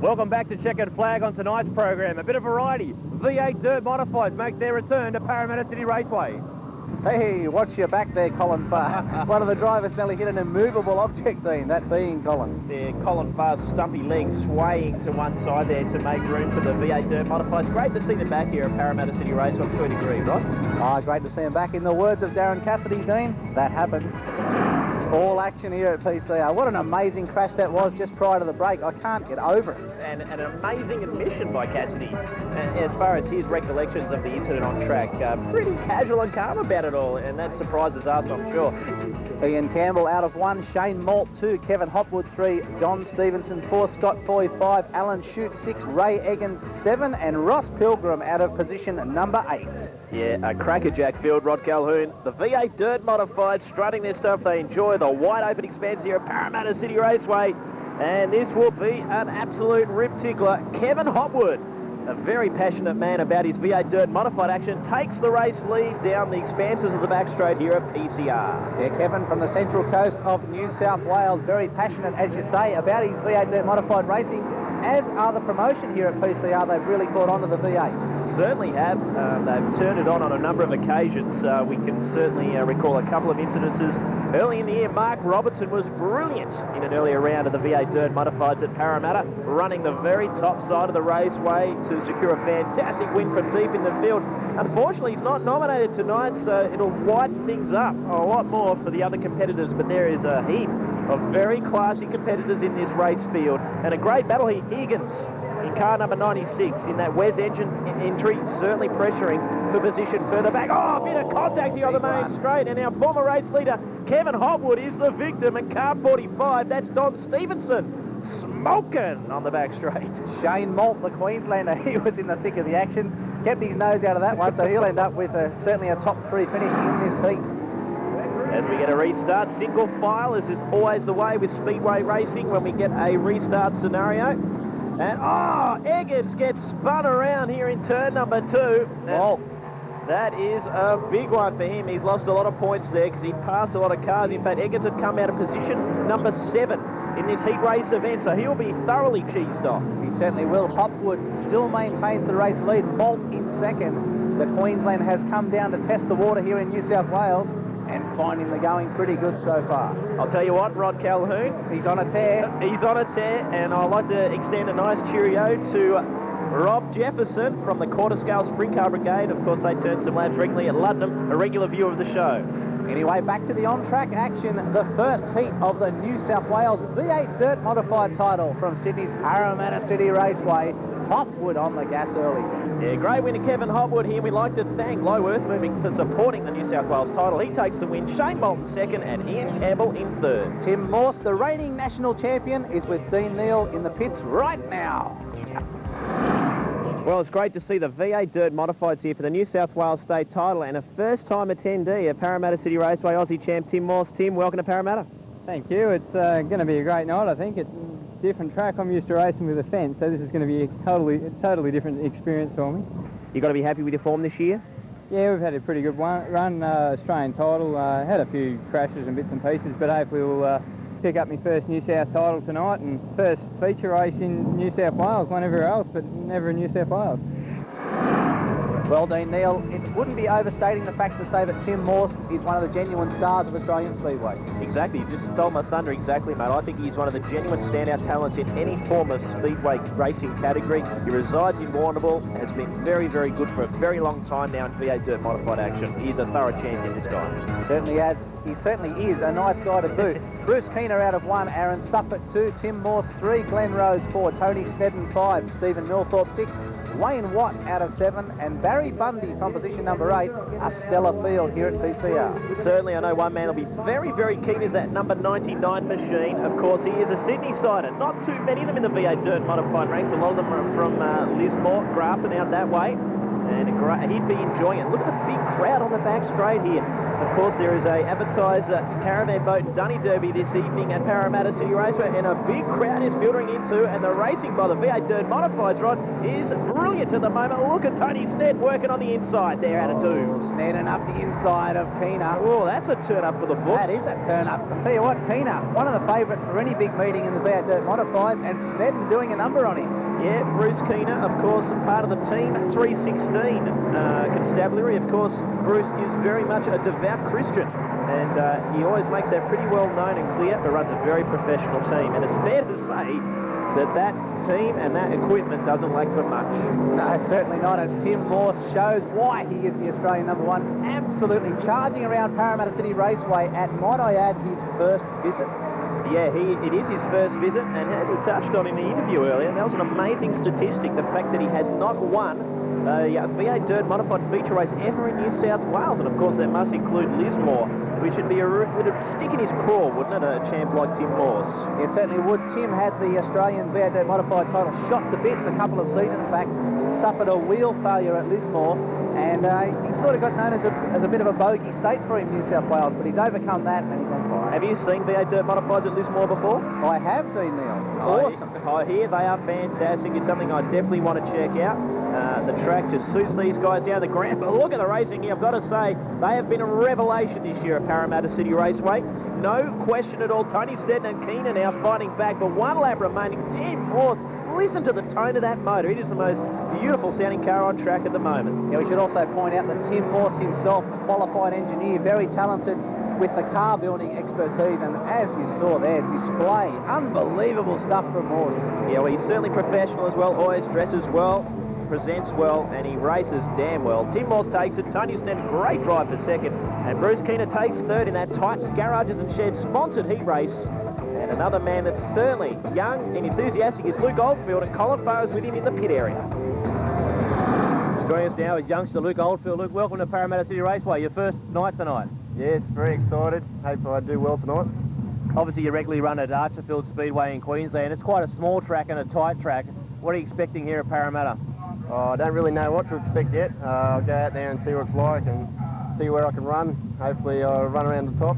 Welcome back to Checkered Flag on tonight's program. A bit of variety. V8 Dirt Modifieds make their return to Parramatta City Raceway. Hey, watch your back there, Colin Farr. One of the drivers nearly hit an immovable object, Dean, that being Colin. Yeah, Colin Farr's stumpy legs swaying to one side there to make room for the V8 Dirt Modifieds. Great to see them back here at Parramatta City Raceway to a degree, right? Oh, great to see him back. In the words of Darren Cassidy, Dean, that happened. All action here at PCR. What an amazing crash that was just prior to the break. I can't get over it. And an amazing admission by Cassidy. As far as his recollections of the incident on track, pretty casual and calm about it all, and that surprises us, I'm sure. Ian Campbell out of 1, Shane Malt 2, Kevin Hopwood 3, John Stevenson 4, Scott Foy 5, Alan Shute 6, Ray Eggins 7, and Ross Pilgrim out of position number 8. Yeah, a crackerjack field, Rod Calhoun. The V8 Dirt Modified strutting their stuff. They enjoy the wide open expanse here at Parramatta City Raceway. And this will be an absolute rip tickler. Kevin Hopwood, a very passionate man about his V8 Dirt Modified action, takes the race lead down the expanses of the back straight here at PCR. Yeah, Kevin from the Central Coast of New South Wales, very passionate, as you say, about his V8 Dirt Modified racing, as are the promotion here at PCR. They've really caught on to the V8s. Certainly have. They've turned it on a number of occasions. We can certainly recall a couple of incidences. Early in the year, Mark Robertson was brilliant in an earlier round of the V8 Dirt Modifieds at Parramatta, running the very top side of the raceway to secure a fantastic win from deep in the field. Unfortunately, he's not nominated tonight, so it'll widen things up a lot more for the other competitors, but there is a heap of very classy competitors in this race field, and a great battle here. Higgins in car number 96 in that Wes engine entry, certainly pressuring for position further back. Oh, a bit of contact here on the main straight, and our former race leader Kevin Hopwood is the victim, and car 45, that's Don Stevenson, smoking on the back straight. Shane Malt, the Queenslander, he was in the thick of the action, kept his nose out of that one, so he'll end up with certainly a top 3 finish in this heat. As we get a restart, single file, as is always the way with speedway racing when we get a restart scenario. And, oh, Eggins gets spun around here in turn number 2. Malt. That is a big one for him. He's lost a lot of points there because he passed a lot of cars. In fact, Eggins had come out of position number 7 in this heat race event, so he'll be thoroughly cheesed off. He certainly will. Hopwood still maintains the race lead. Malt in second. The Queensland has come down to test the water here in New South Wales, and finding the going pretty good so far. I'll tell you what, Rod Calhoun. He's on a tear. He's on a tear, and I'd like to extend a nice cheerio to Rob Jefferson from the Quarter Scale Sprint Car Brigade. Of course, they turn some laps regularly at Luddenham, a regular viewer of the show. Anyway, back to the on-track action. The first heat of the New South Wales V8 Dirt Modified title from Sydney's Parramatta City Raceway. Hopwood on the gas early. Yeah, great win to Kevin Hopwood here. We'd like to thank Low Earth Moving for supporting the New South Wales title. He takes the win. Shane Bolton second and Ian Campbell in third. Tim Morse, the reigning national champion, is with Dean Neal in the pits right now. Well, it's great to see the V8 Dirt Modifieds here for the New South Wales state title, and a first-time attendee at Parramatta City Raceway, Aussie champ Tim Morse. Tim, welcome to Parramatta. Thank you. It's going to be a great night, I think. It's a different track. I'm used to racing with a fence, so this is going to be a totally different experience for me. You got to be happy with your form this year? Yeah, we've had a pretty good run, Australian title. Had a few crashes and bits and pieces, but hopefully we'll pick up my first New South title tonight, and first feature race in New South Wales. Won everywhere else, but never in New South Wales. Well, Dean Neal, it wouldn't be overstating the fact to say that Tim Morse is one of the genuine stars of Australian Speedway. Exactly. You just stole my thunder exactly, mate. I think he's one of the genuine standout talents in any form of speedway racing category. He resides in Warrnambool, has been very, very good for a very long time now in V8 Dirt Modified action. He's a thorough champion, this guy. Certainly has. He certainly is a nice guy to boot. Bruce Kiehne out of 1, Aaron Suffolk 2, Tim Morse 3, Glenn Rose 4, Tony Snedden 5, Stephen Millthorpe 6, Wayne Watt out of 7, and Barry Bundy from position number 8, a stellar field here at PCR. Certainly, I know one man will be very, very keen is that number 99 machine. Of course, he is a Sydney-sider. Not too many of them in the V8 Dirt Modified ranks. A lot of them are from Lismore, Grafton, out that way. and he'd be enjoying it. Look at the big crowd on the back straight here. Of course, there is a advertiser caravan boat and Dunny Derby this evening at Parramatta City Raceway, and a big crowd is filtering into, and the racing by the V8 Dirt Modifieds, Rod, is brilliant at the moment. Look at Tony Sned working on the inside there out of 2. Snedden up the inside of Kiehne. Oh, that's a turn up for the books. That is a turn up. I'll tell you what, Kiehne, one of the favourites for any big meeting in the V8 Dirt Modifieds, and Snedden doing a number on him. Yeah, Bruce Kiehne, of course, part of the team 316 constabulary. Of course, Bruce is very much a devout Christian, and he always makes that pretty well known and clear, but runs a very professional team. And it's fair to say that that team and that equipment doesn't lack for much. No, certainly not, as Tim Morse shows why he is the Australian number 1. Absolutely charging around Parramatta City Raceway at, might I add, his first visit. Yeah, it is his first visit, and as we touched on in the interview earlier, that was an amazing statistic, the fact that he has not won a V8 Dirt Modified feature race ever in New South Wales, and of course that must include Lismore, which would be would stick in his craw, wouldn't it, a champ like Tim Morse? It certainly would. Tim had the Australian V8 Dirt Modified title shot to bits a couple of seasons back, suffered a wheel failure at Lismore, and he sort of got known as a bit of a bogey state for him, New South Wales, but he's overcome that and he's on fire. Have you seen V8 Dirt Modifieds at Lismore before? I have been, Neil. Awesome. I hear they are fantastic. It's something I definitely want to check out. The track just suits these guys down the ground. But look at the racing here. I've got to say, they have been a revelation this year at Parramatta City Raceway. No question at all. Tony Snedden and Kiehne now fighting back, but 1 lap remaining. Tim Morse, listen to the tone of that motor. It is the most beautiful sounding car on track at the moment. Yeah, we should also point out that Tim Morse himself, a qualified engineer, very talented with the car building expertise, and as you saw there, display, unbelievable stuff from Morse. Yeah, well, he's certainly professional as well, always dresses well, presents well, and he races damn well. Tim Morse takes it, Tony Snedden, great drive for second, and Bruce Kiehne takes third in that Titan Garages and Sheds sponsored heat race. And another man that's certainly young and enthusiastic is Luke Oldfield, and Colin Farr is with him in the pit area. Joining us now is youngster Luke Oldfield. Luke, welcome to Parramatta City Raceway, your first night tonight. Yes, very excited. Hope I do well tonight. Obviously you regularly run at Archerfield Speedway in Queensland. It's quite a small track and a tight track. What are you expecting here at Parramatta? Oh, I don't really know what to expect yet. I'll go out there and see what it's like and see where I can run. Hopefully I'll run around the top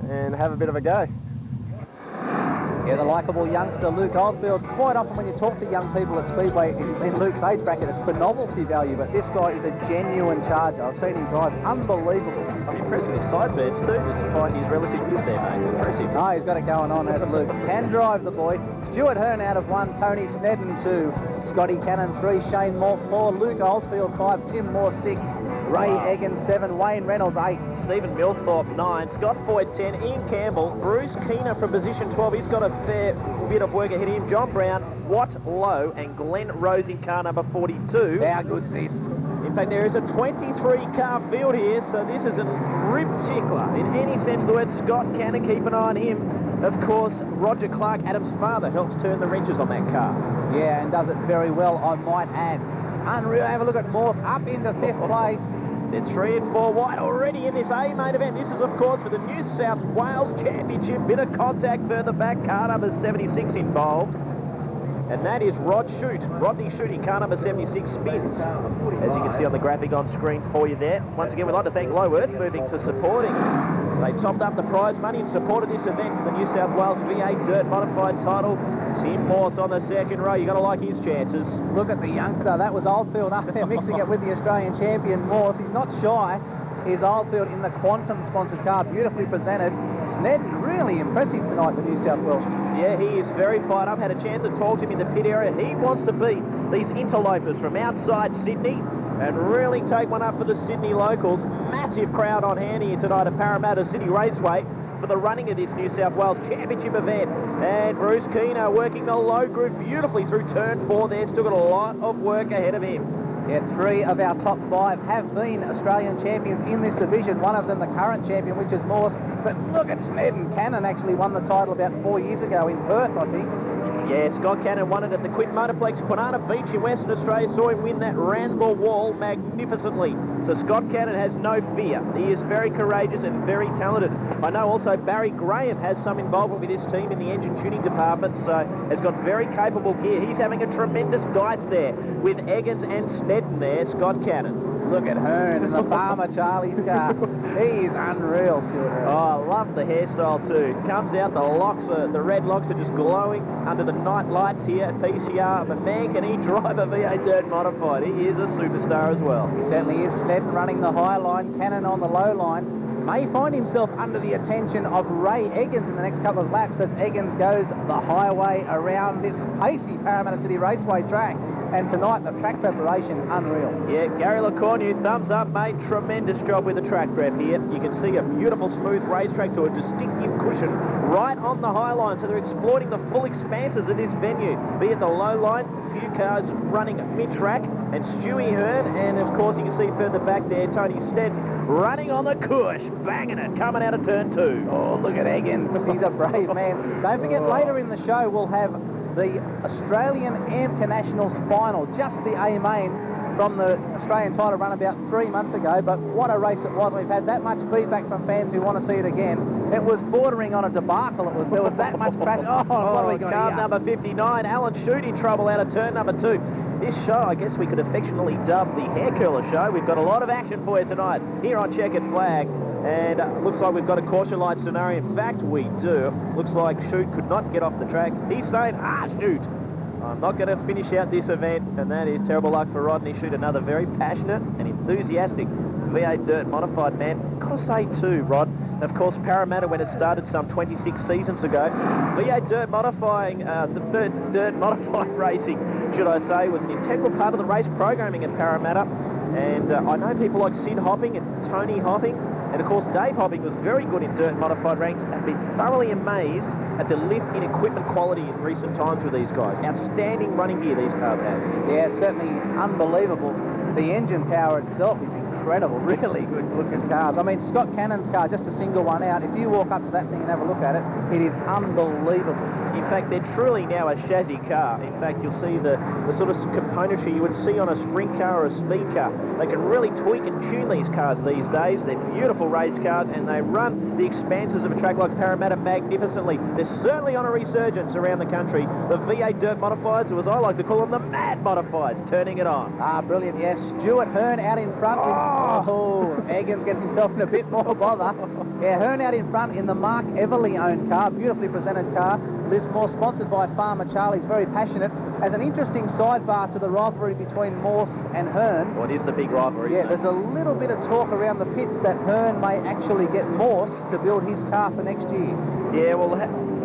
and have a bit of a go. Yeah, the likeable youngster Luke Oldfield. Quite often when you talk to young people at Speedway in Luke's age bracket, it's for novelty value, but this guy is a genuine charger. I've seen him drive unbelievable. I'm impressed with his sideburns too, despite his relative youth there, mate. Impressive. No, he's got it going on, as Luke. Can drive the boy. Stuart Hearn out of 1, Tony Snedden 2, Scotty Cannon 3, Shane Moore 4, Luke Oldfield 5, Tim Moore 6, Ray Egan 7, Wayne Reynolds 8. Stephen Milthorpe 9, Scott Foyd 10, Ian Campbell, Bruce Kiehne from position 12. He's got a fair bit of work ahead of him. John Brown, Watt Lowe, and Glenn Rose in car number 42. How good's this? In fact, there is a 23-car field here, so this is a rib tickler in any sense of the word. Scott Cannon, keep an eye on him. Of course, Roger Clark, Adam's father, helps turn the wrenches on that car. Yeah, and does it very well, I might add. Unreal. Have a look at Morse up into 5th place. They're 3 and 4 wide already in this A main event. This is, of course, for the New South Wales Championship. Bit of contact further back. Car number 76 involved. And that is Rodney Shooting, car number 76 spins. As you can see on the graphic on screen for you there. Once again, we'd like to thank Low Earth Moving for supporting. They topped up the prize money and supported this event for the New South Wales V8 Dirt Modified title. Tim Morse on the second row. You're going to like his chances. Look at the youngster. That was Oldfield up there mixing it with the Australian champion Morse. He's not shy. Here's Oldfield in the Quantum sponsored car, beautifully presented. Snedden, really impressive tonight, the New South Wales. Yeah, he is very fired up. Had a chance to talk to him in the pit area. He wants to beat these interlopers from outside Sydney and really take one up for the Sydney locals. Massive crowd on hand here tonight at Parramatta City Raceway for the running of this New South Wales Championship event. And Bruce Kiehne working the low group beautifully through turn 4 there. Still got a lot of work ahead of him. Yeah, 3 of our top 5 have been Australian champions in this division. One of them the current champion, which is Morse. But look at Snedden. Cannon actually won the title about 4 years ago in Perth, I think. Yeah, Scott Cannon won it at the Quint Motorplex, Quinana Beach in Western Australia. Saw him win that Randall Wall magnificently. So Scott Cannon has no fear. He is very courageous and very talented. I know also Barry Graham has some involvement with his team in the engine tuning department, so has got very capable gear. He's having a tremendous dice there with Eggins and Snedden there, Scott Cannon. Look at Hearn in the Farmer Charlie's car. He is unreal, Stuart Hearn. Oh, I love the hairstyle too. Comes out, the locks, the red locks are just glowing under the night lights here at PCR. But man, can he drive a V8 Dirt Modified. He is a superstar as well. He certainly is. Snedden running the high line, Cannon on the low line. May find himself under the attention of Ray Eggins in the next couple of laps as Eggins goes the highway around this pacey Parramatta City Raceway track. And tonight, the track preparation, unreal. Yeah, Gary LaCornu, thumbs up, mate. Tremendous job with the track prep here. You can see a beautiful, smooth racetrack to a distinctive cushion right on the high line. So they're exploiting the full expanses of this venue, be it the low line, a few cars running mid-track, and Stewie Hearn, and of course you can see further back there, Tony Snedden running on the cush, banging it, coming out of turn 2. Oh, look at Eggins. He's a brave man. Don't forget, later in the show, we'll have the Australian AMCA Nationals final, just the A-main from the Australian title run about 3 months ago. But what a race it was. We've had that much feedback from fans who want to see it again. It was bordering on a debacle. There was that much crash. Oh, what have we got car here? number 59, Alan Shute in trouble out of turn number 2. This show, I guess we could affectionately dub the Hair Curler Show. We've got a lot of action for you tonight here on Checkered Flag. And looks like we've got a caution light scenario. In fact, we do. Looks like Shute could not get off the track. He's saying, Shute, I'm not going to finish out this event. And that is terrible luck for Rodney Shute, another very passionate and enthusiastic V8 Dirt Modified man. Got to say too, Rod, of course, Parramatta, when it started some 26 seasons ago, V8 Dirt Modifying, Dirt Modified racing, should I say, was an integral part of the race programming at Parramatta. And I know people like Sid Hopping and Tony Hopping, and of course Dave Hopping was very good in Dirt Modified ranks, and been thoroughly amazed at the lift in equipment quality in recent times with these guys. Outstanding running gear these cars have. Yeah, certainly unbelievable. The engine power itself is incredible, really good looking cars. I mean, Scott Cannon's car, just a single one out. If you walk up to that thing and have a look at it, it is unbelievable. In fact, they're truly now a chassis car. In fact, you'll see the sort of componentry you would see on a sprint car or a speed car. They can really tweak and tune these cars these days. They're beautiful race cars, and they run the expanses of a track like Parramatta magnificently. They're certainly on a resurgence around the country. The V8 Dirt Modifieds, or as I like to call them, the Mad Modifieds, turning it on. Brilliant, yes. Stuart Hearn out in front. Eggins gets himself in a bit more bother. Yeah, Hearn out in front in the Mark Everly-owned car, beautifully presented car. Lismore, sponsored by Farmer Charlie's, very passionate. As an interesting sidebar to the rivalry between Morse and Hearn. What is the big rivalry? Yeah, there's a little bit of talk around the pits that Hearn may actually get Morse to build his car for next year. Yeah, well,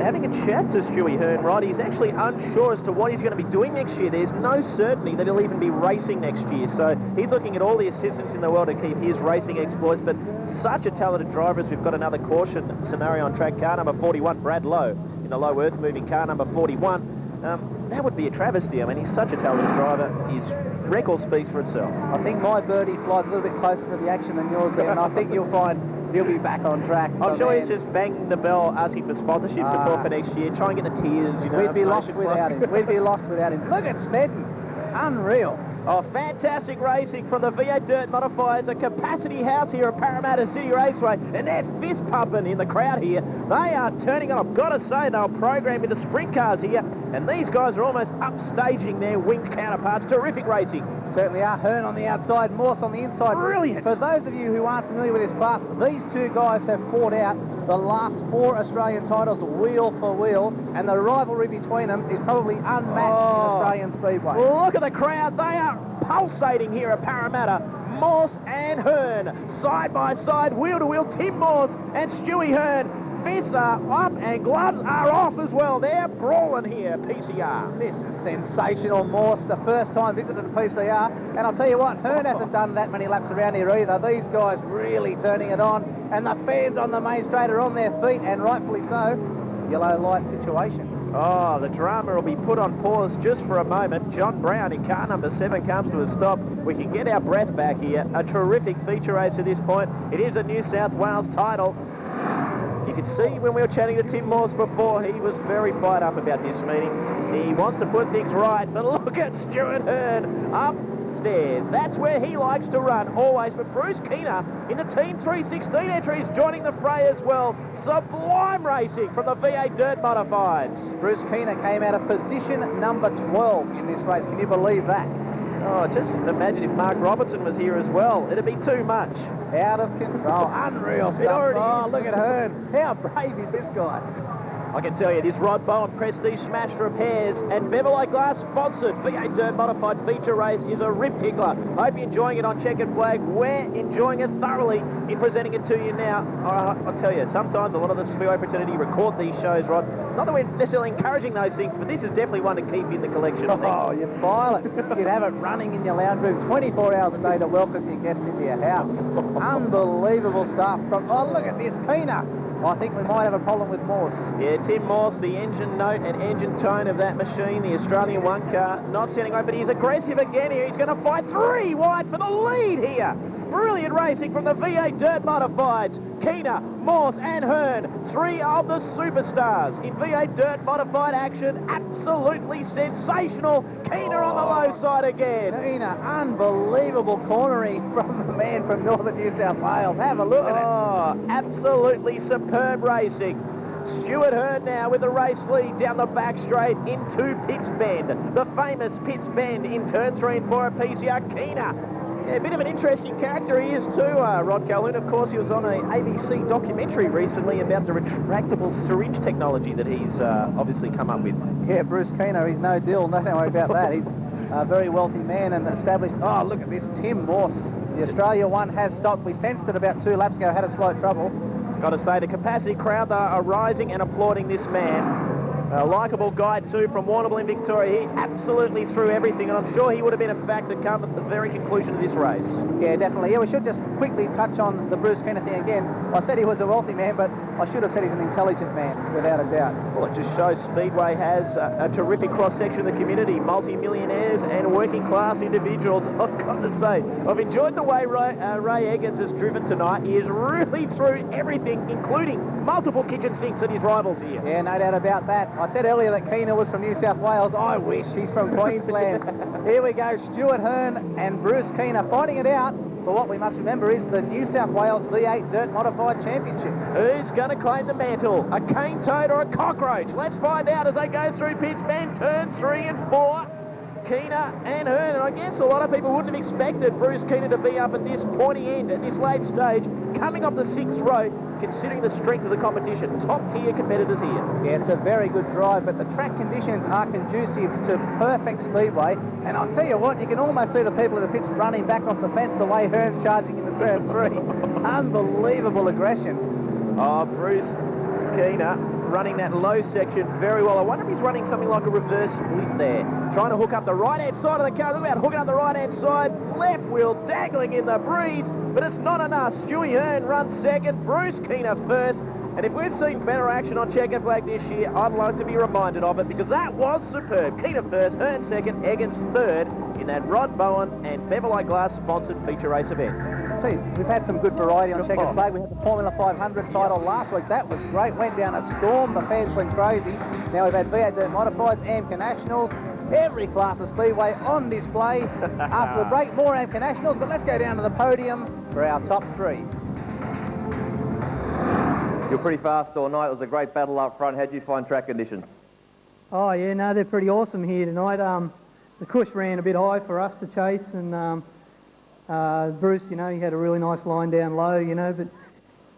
having a chat to Stewie Hearn, Rod, he's actually unsure as to what he's going to be doing next year. There's no certainty that he'll even be racing next year. So he's looking at all the assistance in the world to keep his racing exploits. But such a talented driver, as we've got another caution scenario on track, car number 41, Brad Lowe, in the low earth moving car number 41. That would be a travesty. I mean, he's such a talented driver. His record speaks for itself. I think my birdie flies a little bit closer to the action than yours there, and I think you'll find he'll be back on track. I'm sure he's just banging the bell, asking for sponsorship support for next year, try and get the tears, you know. We'd be lost without him. We'd be lost without him. Look at Snedden. Unreal. Oh, fantastic racing from the V8 Dirt Modifieds, a capacity house here at Parramatta City Raceway, and they're fist pumping in the crowd here. They are turning on. I've got to say, they'll program with the sprint cars here, and these guys are almost upstaging their winged counterparts. Terrific racing. Certainly are. Hearn on the outside, Morse on the inside. Brilliant. For those of you who aren't familiar with this class, these two guys have fought out the last 4 Australian titles wheel for wheel, and the rivalry between them is probably unmatched in Australian Speedway. Look at the crowd. They are pulsating here at Parramatta. Morse and Hearn, side by side, wheel to wheel. Tim Morse and Stewie Hearn. Fists are up and gloves are off as well. They're brawling here at PCR. This is sensational. Morse, the first time visited at PCR. And I'll tell you what, Hearn hasn't done that many laps around here either. These guys really turning it on. And the fans on the main straight are on their feet, and rightfully so. Yellow light situation. Oh, the drama will be put on pause just for a moment. John Brown in car number 7 comes to a stop. We can get our breath back here. A terrific feature race to this point. It is a New South Wales title. You could see when we were chatting to Tim Morse before, he was very fired up about this meeting. He wants to put things right, but look at Stuart Hearn upstairs. That's where he likes to run, always. But Bruce Kiehne in the Team 316 entry is joining the fray as well. Sublime racing from the V8 Dirt Modifieds. Bruce Kiehne came out of position number 12 in this race. Can you believe that? Oh, just imagine if Mark Robertson was here as well. It'd be too much. Out of control. Unreal stuff. It already is. Look at Hearn. How brave is this guy? I can tell you, this Rod Bowen Prestige Smash from Hares and Beverley Glass sponsored V8 Dirt Modified feature race is a rip tickler. Hope you're enjoying it on Checkered Flag. We're enjoying it thoroughly in presenting it to you now. I'll tell you, sometimes a lot of the Speedway fraternity record these shows, Rod. Not that we're necessarily encouraging those things, but this is definitely one to keep in the collection. Oh, you're violent. You'd have it running in your lounge room 24 hours a day to welcome your guests into your house. Unbelievable stuff. Oh, look at this, Kiehne. I think we might have a problem with Morse. Yeah, Tim Morse, the engine note and engine tone of that machine, the Australian one car, not standing right, but he's aggressive again here. He's going to fight 3 wide for the lead here. Brilliant racing from the V8 Dirt Modifieds. Kiehne, Morse and Hearn, 3 of the superstars in V8 Dirt Modified action. Absolutely sensational. Kiehne on the low side again. Kiehne, unbelievable cornering from the man from northern New South Wales. Have a look at it. Oh, absolutely superb racing. Stuart Hearn now with the race lead down the back straight into Pitts Bend. The famous Pitts Bend in turn 3 and 4 at PCR. Kiehne. Yeah, a bit of an interesting character he is too, Rod Calhoun. Of course, he was on an ABC documentary recently about the retractable syringe technology that he's obviously come up with. Yeah, Bruce Kiehne, he's no deal. Don't worry about that. He's a very wealthy man and established. Oh, look at this, Tim Morse. The Australia one has stopped. We sensed it about 2 laps ago, had a slight trouble. Got to say, the capacity crowd are rising and applauding this man. A likeable guy too from Warrnambool in Victoria. He absolutely threw everything, and I'm sure he would have been a factor come at the very conclusion of this race. Yeah, definitely. Yeah, we should just quickly touch on the Bruce Kiehne thing again. I said he was a wealthy man, but I should have said he's an intelligent man, without a doubt. Well, it just shows Speedway has a terrific cross-section of the community, multi-millionaires and working-class individuals. I've got to say, I've enjoyed the way Ray Eggins has driven tonight. He has really threw everything, including multiple kitchen sinks at his rivals here. Yeah, no doubt about that. I said earlier that Kiehne was from New South Wales. I wish. He's from Queensland. Here we go. Stuart Hearn and Bruce Kiehne fighting it out for what we must remember is the New South Wales V8 Dirt Modified Championship. Who's going to claim the mantle? A cane toad or a cockroach? Let's find out as they go through Pitts Bend, turns 3 and 4. Kiehne and Hearn, and I guess a lot of people wouldn't have expected Bruce Kiehne to be up at this pointy end, at this late stage, coming off the 6th row, considering the strength of the competition. Top-tier competitors here. Yeah, it's a very good drive, but the track conditions are conducive to perfect speedway, and I'll tell you what, you can almost see the people in the pits running back off the fence the way Hearn's charging into turn 3. Unbelievable aggression. Oh, Bruce Kiehne running that low section very well. I wonder if he's running something like a reverse split there. Trying to hook up the right-hand side of the car. Look about hooking up the right-hand side. Left wheel dangling in the breeze, but it's not enough. Stewie Hearn runs second, Bruce Kiehne first. And if we've seen better action on Checkered Flag this year, I'd like to be reminded of it because that was superb. Kiehne first, Hearn second, Eggins third in that Rod Bowen and Beverley Glass sponsored feature race event. See, we've had some good variety on Checkered Flag. We had the Formula 500 title last week. That was great. Went down a storm. The fans went crazy. Now we've had V8 Dirt Modifieds, AMCA Nationals, every class of speedway on display. After the break, more AMCA Nationals, but let's go down to the podium for our top 3. You're pretty fast all night. It was a great battle up front. How did you find track conditions? Oh yeah, no, they're pretty awesome here tonight. The cush ran a bit high for us to chase, and Bruce, you know, he had a really nice line down low, you know, but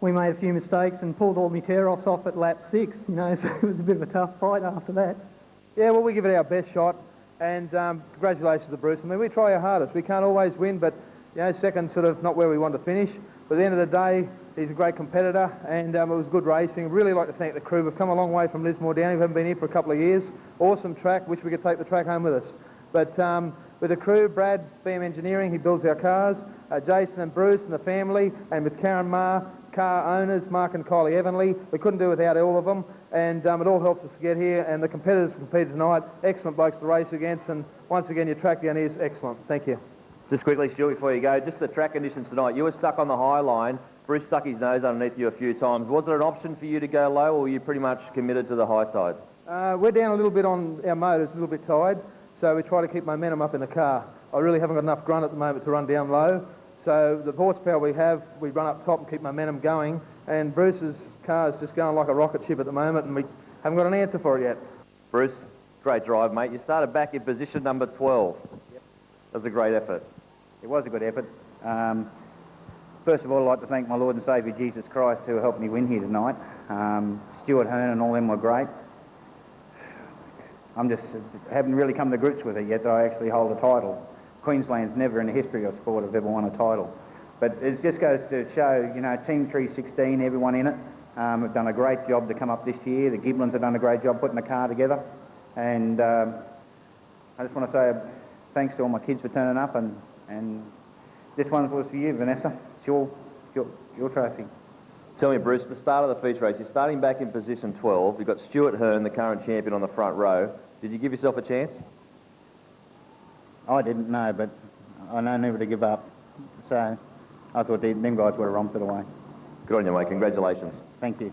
we made a few mistakes and pulled all my tear-offs off at lap 6, you know, so it was a bit of a tough fight after that. Yeah, well, we give it our best shot, and congratulations to Bruce. I mean, we try our hardest. We can't always win, but, you know, second's sort of not where we want to finish. But at the end of the day, he's a great competitor, and it was good racing. Really like to thank the crew. We've come a long way from Lismore down. We haven't been here for a couple of years. Awesome track. Wish we could take the track home with us. But with the crew, Brad, BM Engineering, he builds our cars, Jason and Bruce and the family, and with Karen Ma, car owners, Mark and Kylie Evanley. We couldn't do without all of them, and it all helps us to get here, and the competitors competed tonight. Excellent blokes to race against, and once again, your track down here is excellent. Thank you. Just quickly, Stuart, before you go, just the track conditions tonight. You were stuck on the high line. Bruce stuck his nose underneath you a few times. Was it an option for you to go low, or were you pretty much committed to the high side? We're down a little bit on our motors, a little bit tired, so we try to keep momentum up in the car. I really haven't got enough grunt at the moment to run down low, so the horsepower we have, we run up top and keep momentum going, and Bruce's car is just going like a rocket ship at the moment, and we haven't got an answer for it yet. Bruce, great drive, mate. You started back in position number 12. Yep. That was a great effort. It was a good effort. First of all, I'd like to thank my Lord and Saviour Jesus Christ who helped me win here tonight. Stuart Hearn and all them were great. Haven't really come to grips with it yet that I actually hold a title. Queensland's never in the history of sport have ever won a title. But it just goes to show, you know, Team 316, everyone in it, have done a great job to come up this year. The Giblins have done a great job putting the car together. And I just want to say thanks to all my kids for turning up, and this one was for you, Vanessa. It's your trophy. Tell me, Bruce, the start of the feature race, you're starting back in position 12. You've got Stuart Hearn, the current champion, on the front row. Did you give yourself a chance? I didn't know, but I know never to give up. So I thought them guys would have romped it away. Good on you, mate. Congratulations. Thank you.